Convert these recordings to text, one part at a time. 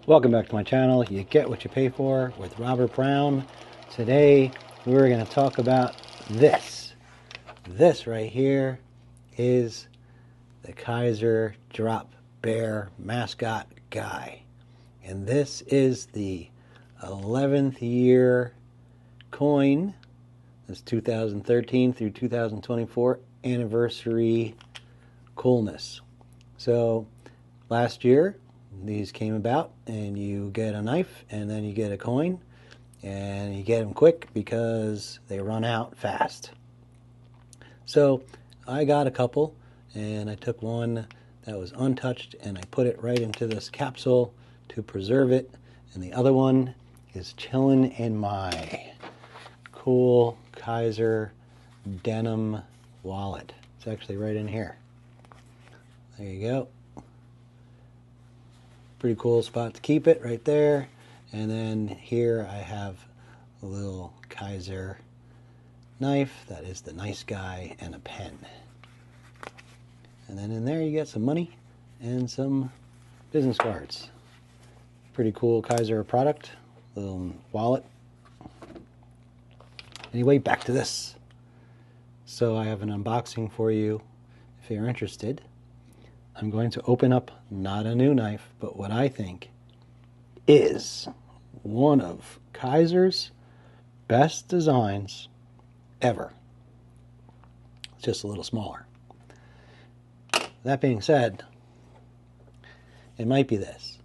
Welcome back to my channel. You get what you pay for with Robert Brown. Today we're going to talk about this. This right here is the KIZER Drop Bear mascot guy. And this is the 11th year coin. This 2013 through 2024 anniversary coolness. So last year these came about, and you get a knife and then you get a coin, and you get them quick because they run out fast. So I got a couple, and I took one that was untouched and I put it right into this capsule to preserve it, and the other one is chilling in my cool KIZER denim wallet. It's actually right in here. There you go. Pretty cool spot to keep it right there. And then here I have a little KIZER knife that is the nice guy, and a pen. And then in there you get some money and some business cards. Pretty cool KIZER product, little wallet. Anyway, back to this. So I have an unboxing for you if you're interested. I'm going to open up not a new knife, but what I think is one of KIZER's best designs ever. It's just a little smaller. That being said, it might be this.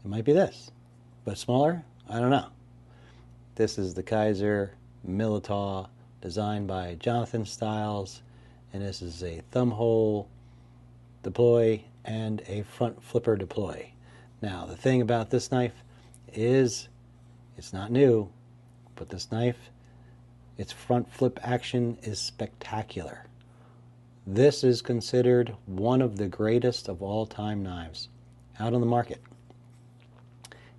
It might be this, but smaller? I don't know. This is the KIZER Militaw, designed by Jonathan Stiles. And this is a thumb hole deploy and a front flipper deploy. Now, the thing about this knife is it's not new, but this knife, its front flip action is spectacular. This is considered one of the greatest of all time knives out on the market.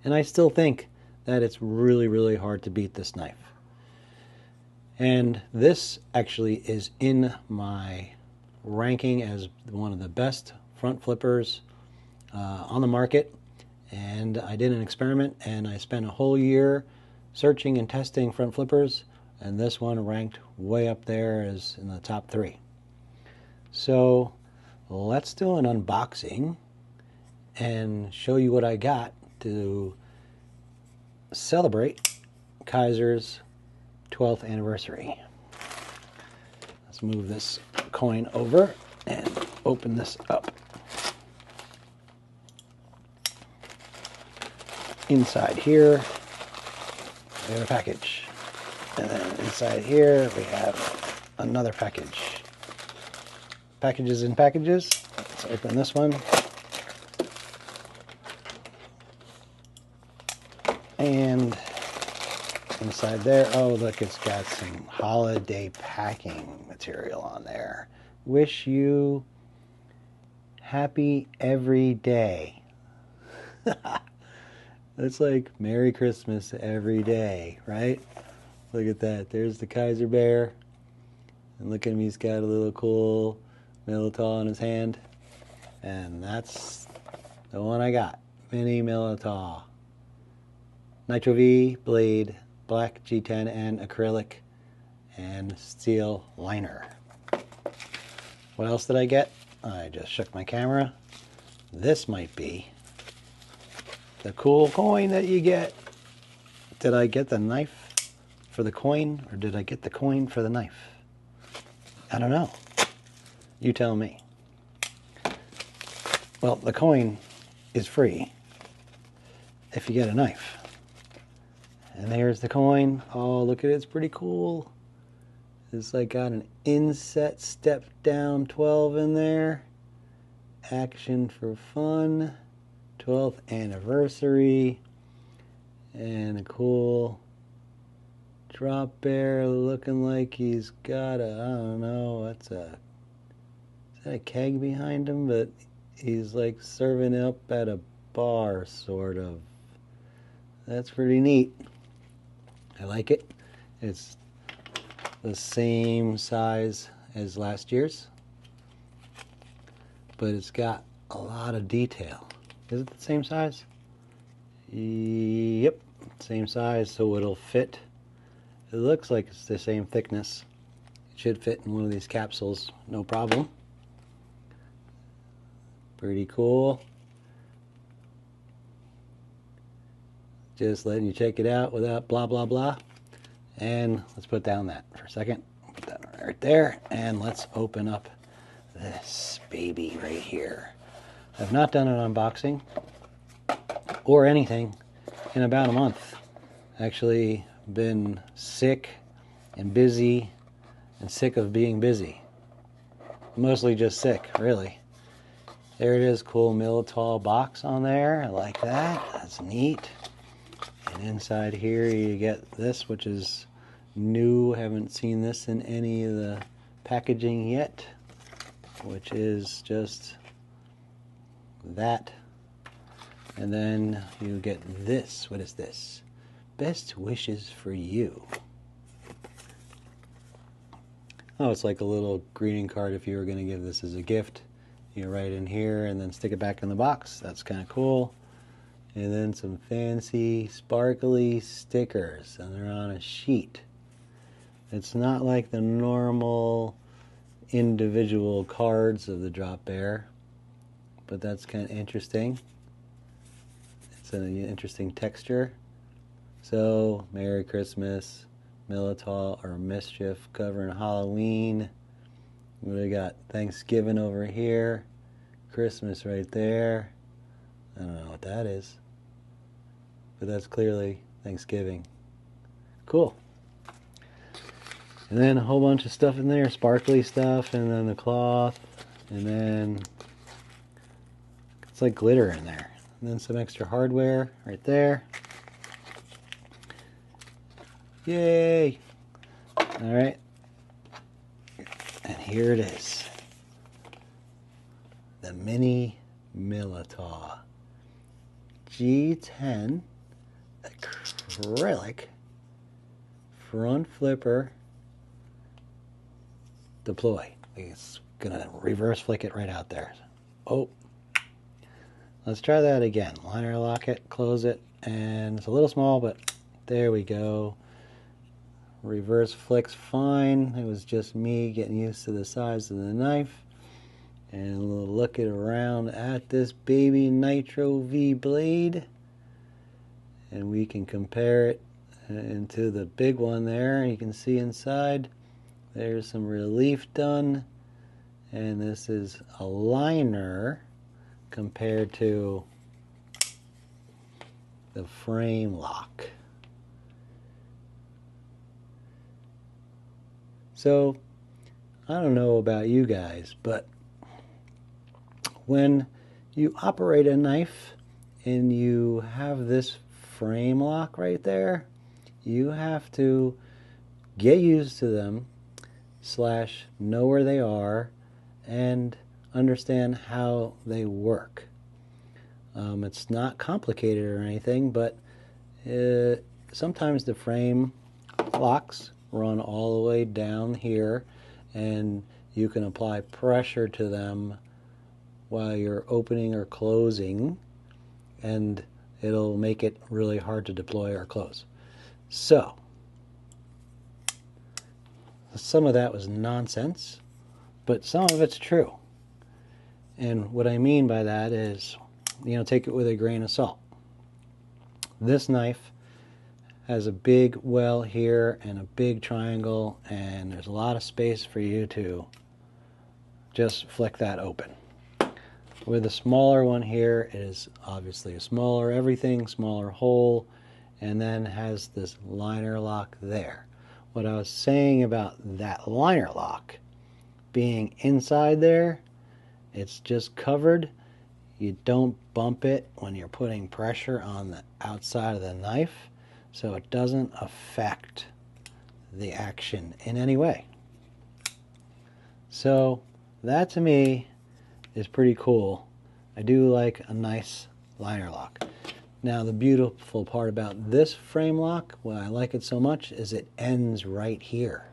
And I still think that it's really, really hard to beat this knife. And this actually is in my ranking as one of the best front flippers on the market. And I did an experiment, and I spent a whole year searching and testing front flippers, and this one ranked way up there as in the top 3. So let's do an unboxing and show you what I got to celebrate KIZER's 12th anniversary. Let's move this coin over and open this up. Inside here we have a package, and then inside here we have another package. Packages in packages. Let's open this one. And inside there, oh look, it's got some holiday packing material on there. Wish you happy every day. It's like Merry Christmas every day, right? Look at that. There's the KIZER bear. And look at him, he's got a little cool Militaw in his hand. And that's the one I got. Mini Militaw. Nitro-V blade, black G10 and acrylic, and steel liner. What else did I get? I just shook my camera. This might be the cool coin that you get. Did I get the knife for the coin, or did I get the coin for the knife? I don't know. You tell me. Well, the coin is free if you get a knife. And there's the coin. Oh, look at it. It's pretty cool. It's like got an inset step down 12 in there. Action for fun. 12th anniversary. And a cool drop bear looking like he's got a, I don't know, is that a keg behind him? But he's like serving up at a bar, sort of. That's pretty neat. I like it. It's the same size as last year's, but it's got a lot of detail. Is it the same size? Yep, same size, so it'll fit. It looks like it's the same thickness. It should fit in one of these capsules, no problem. Pretty cool. Just letting you check it out without blah blah blah. And let's put down that for a second. Put that right there, and let's open up this baby right here. I've not done an unboxing or anything in about a month. Actually been sick and busy and sick of being busy. Mostly just sick, really. There it is, cool Militaw box on there. I like that. That's neat. And inside here you get this, which is new. Haven't seen this in any of the packaging yet, which is just that. And then you get this. What is this? Best wishes for you. Oh, it's like a little greeting card if you were going to give this as a gift. You write in here and then stick it back in the box. That's kind of cool. And then some fancy sparkly stickers, and they're on a sheet. It's not like the normal individual cards of the Drop Bear, but that's kind of interesting. It's an interesting texture. So, Merry Christmas, Militaw or Mischief, covering Halloween. We got Thanksgiving over here, Christmas right there. I don't know what that is, but that's clearly Thanksgiving. Cool. And then a whole bunch of stuff in there, sparkly stuff, and then the cloth, and then it's like glitter in there. And then some extra hardware right there. Yay! Alright. And here it is. The Mini Militaw. G10 acrylic front flipper deploy. It's gonna reverse flick it right out there. Oh, let's try that again. Liner lock it, close it, and it's a little small, but there we go. Reverse flicks fine. It was just me getting used to the size of the knife. And we'll look it around at this baby Nitro-V blade, and we can compare it into the big one there. You can see inside there's some relief done, and this is a liner compared to the frame lock. So I don't know about you guys, but when you operate a knife and you have this frame lock right there, you have to get used to them, / know where they are, and understand how they work. It's not complicated or anything, but sometimes the frame locks run all the way down here, and you can apply pressure to them while you're opening or closing, and it'll make it really hard to deploy or close. So some of that was nonsense, but some of it's true. And what I mean by that is, take it with a grain of salt. This knife has a big well here and a big triangle, and there's a lot of space for you to just flick that open. With a smaller one here, it is obviously a smaller everything, smaller hole, and then has this liner lock there. What I was saying about that liner lock being inside there, it's just covered. You don't bump it when you're putting pressure on the outside of the knife, so it doesn't affect the action in any way. So that to me is pretty cool. I do like a nice liner lock. Now the beautiful part about this frame lock, why I like it so much, is it ends right here.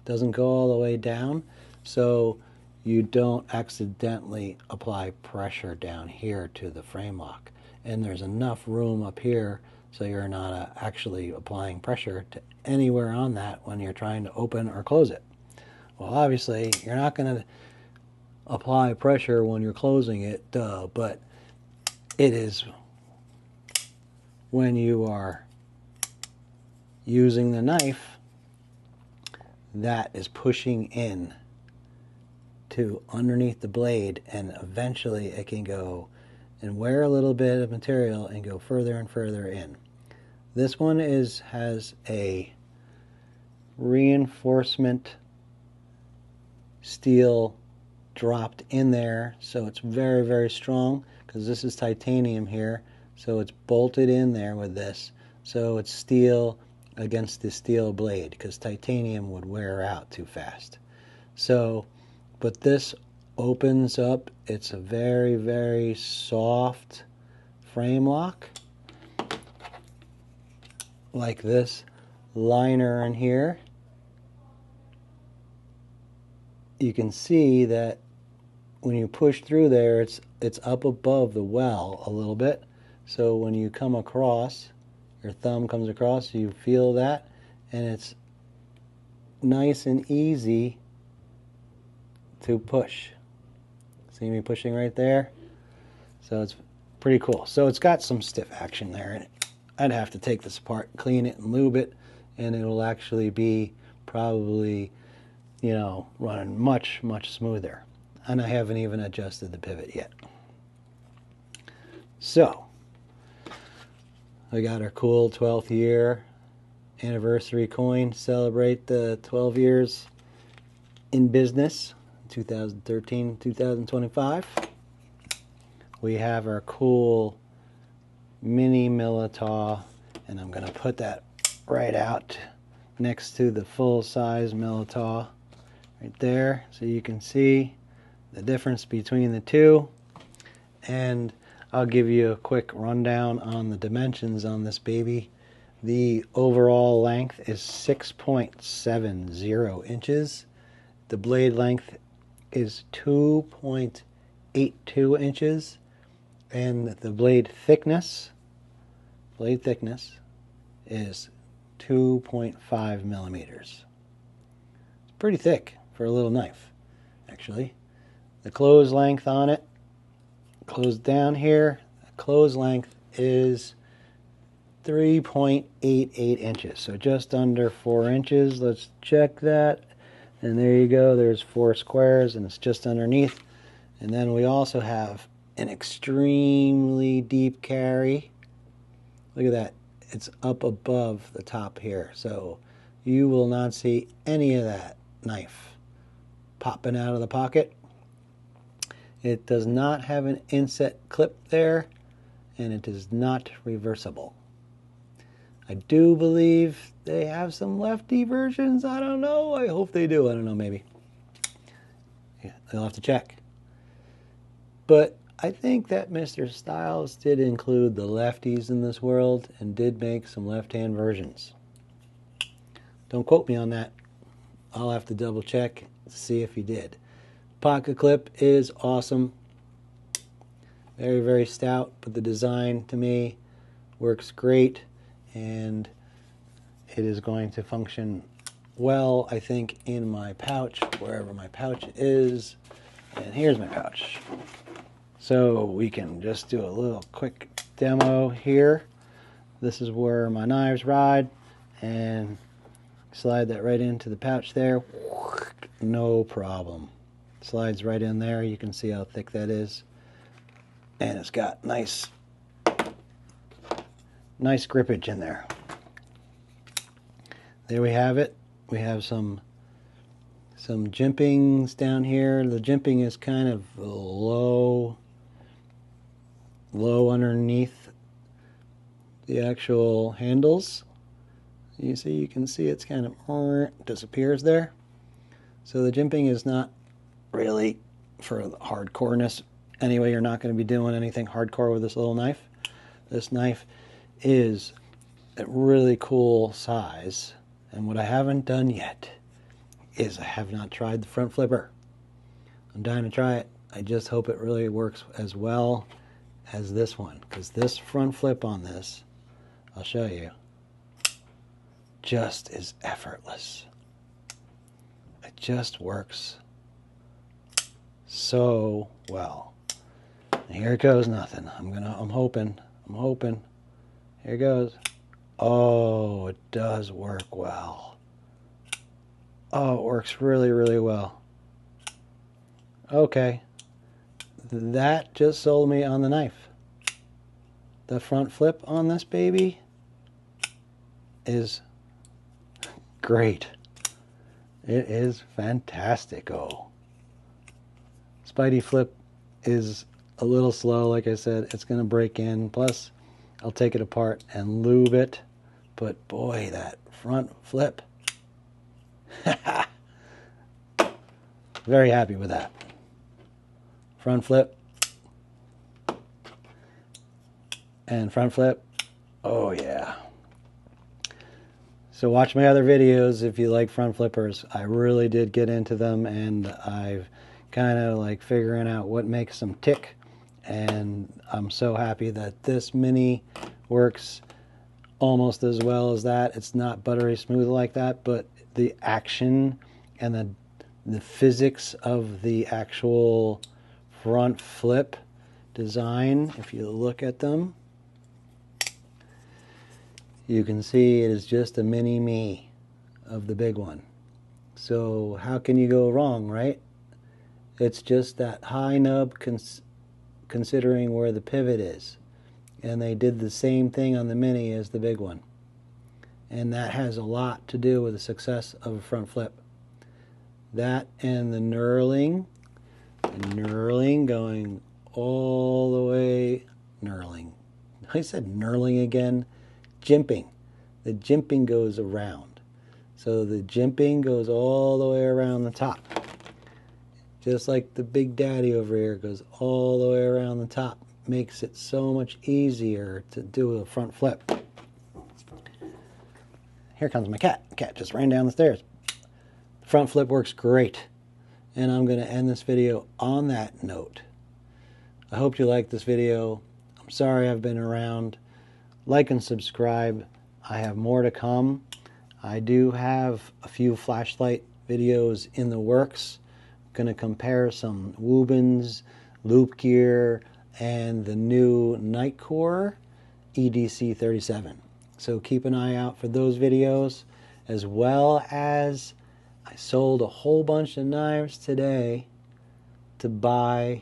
It doesn't go all the way down, so you don't accidentally apply pressure down here to the frame lock. And there's enough room up here so you're not actually applying pressure to anywhere on that when you're trying to open or close it. Well, obviously, you're not going to apply pressure when you're closing it, but it is when you are using the knife that is pushing in to underneath the blade, and eventually it can go and wear a little bit of material and go further and further in. This one has a reinforcement steel dropped in there, so it's very, very strong, because this is titanium here, so it's bolted in there with this, so it's steel against the steel blade, because titanium would wear out too fast. So, but this opens up. It's a very, very soft frame lock, like this liner in here. You can see that when you push through there, it's up above the well a little bit, so when you come across, your thumb comes across, you feel that, and it's nice and easy to push. See me pushing right there? So it's pretty cool. So it's got some stiff action there in it. I'd have to take this apart, clean it, and lube it, and it will actually be probably, you know, running much, much smoother. And I haven't even adjusted the pivot yet. So, we got our cool 12th year anniversary coin to celebrate the 12 years in business, 2013-2025. We have our cool mini Militaw, and I'm going to put that right out next to the full-size Militaw right there, so you can see the difference between the two. And I'll give you a quick rundown on the dimensions on this baby. The overall length is 6.70 inches. The blade length is 2.82 inches. And the blade thickness is 2.5 millimeters. It's pretty thick for a little knife, actually. The close length on it, close down here, the close length is 3.88 inches, so just under 4 inches. Let's check that, and there you go. There's 4 squares, and it's just underneath. And then we also have an extremely deep carry. Look at that. It's up above the top here, so you will not see any of that knife popping out of the pocket. It does not have an inset clip there, and it is not reversible. I do believe they have some lefty versions. I don't know. I hope they do. I don't know, maybe. Yeah, they'll have to check. But I think that Mr. Styles did include the lefties in this world and did make some left-hand versions. Don't quote me on that. I'll have to double check to see if he did. Pocket clip is awesome. Very, very stout, but the design to me works great, and it is going to function well, I think, in my pouch, wherever my pouch is. And here's my pouch. So we can just do a little quick demo here. This is where my knives ride, and slide that right into the pouch there. No problem. Slides right in there. You can see how thick that is. And it's got nice grippage in there. There we have it. We have some jimpings down here. The jimping is kind of low underneath the actual handles. You can see it's kind of disappears there. So the jimping is not really for the hardcoreness. Anyway, you're not going to be doing anything hardcore with this little knife. This knife is a really cool size. And what I haven't done yet is I have not tried the front flipper. I'm dying to try it. I just hope it really works as well as this one, because this front flip on this, I'll show you, just is effortless. It just works so well. And here it goes, nothing. I'm hoping. Here it goes. Oh, it does work well. Oh, it works really, really well. Okay. That just sold me on the knife. The front flip on this baby is great. It is fantastico. Spidey flip is a little slow, like I said. It's going to break in. Plus, I'll take it apart and lube it. But boy, that front flip. Very happy with that. Front flip. And front flip. Oh yeah. So watch my other videos if you like front flippers. I really did get into them, and I've kind of like figuring out what makes them tick. And I'm so happy that this Mini works almost as well as that. It's not buttery smooth like that, but the action and the physics of the actual front flip design, if you look at them, you can see it is just a mini me of the big one. So how can you go wrong, right? It's just that high nub considering where the pivot is. And they did the same thing on the Mini as the big one. And that has a lot to do with the success of a front flip. That and the knurling going all the way, knurling. I said knurling again. Jimping. The jimping goes around. So the jimping goes all the way around the top. Just like the Big Daddy over here goes all the way around the top. Makes it so much easier to do a front flip. Here comes my cat. The cat just ran down the stairs. The front flip works great. And I'm going to end this video on that note. I hope you liked this video. I'm sorry I've been around. Like and subscribe. I have more to come. I do have a few flashlight videos in the works. I'm going to compare some Woobens, loop gear, and the new Nitecore EDC 37. So keep an eye out for those videos, as well as I sold a whole bunch of knives today to buy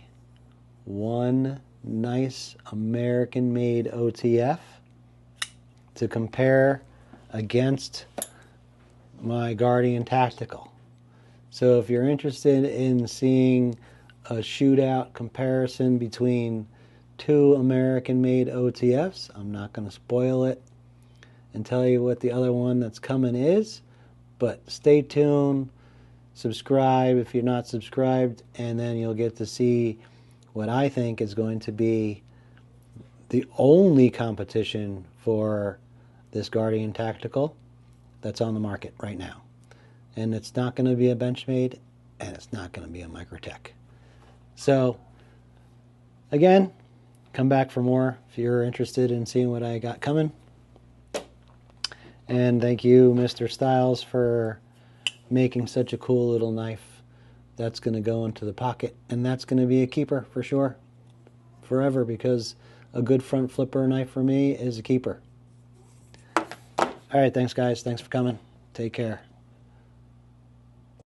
one nice American-made OTF to compare against my Guardian Tactical. So if you're interested in seeing a shootout comparison between two American-made OTFs, I'm not going to spoil it and tell you what the other one that's coming is, but stay tuned, subscribe if you're not subscribed, and then you'll get to see what I think is going to be the only competition for this Guardian Tactical that's on the market right now. And it's not going to be a Benchmade, and it's not going to be a Microtech. So, again, come back for more if you're interested in seeing what I got coming. And thank you, Mr. Styles, for making such a cool little knife. That's going to go into the pocket, and that's going to be a keeper for sure, forever, because a good front flipper knife for me is a keeper. All right, thanks, guys. Thanks for coming. Take care.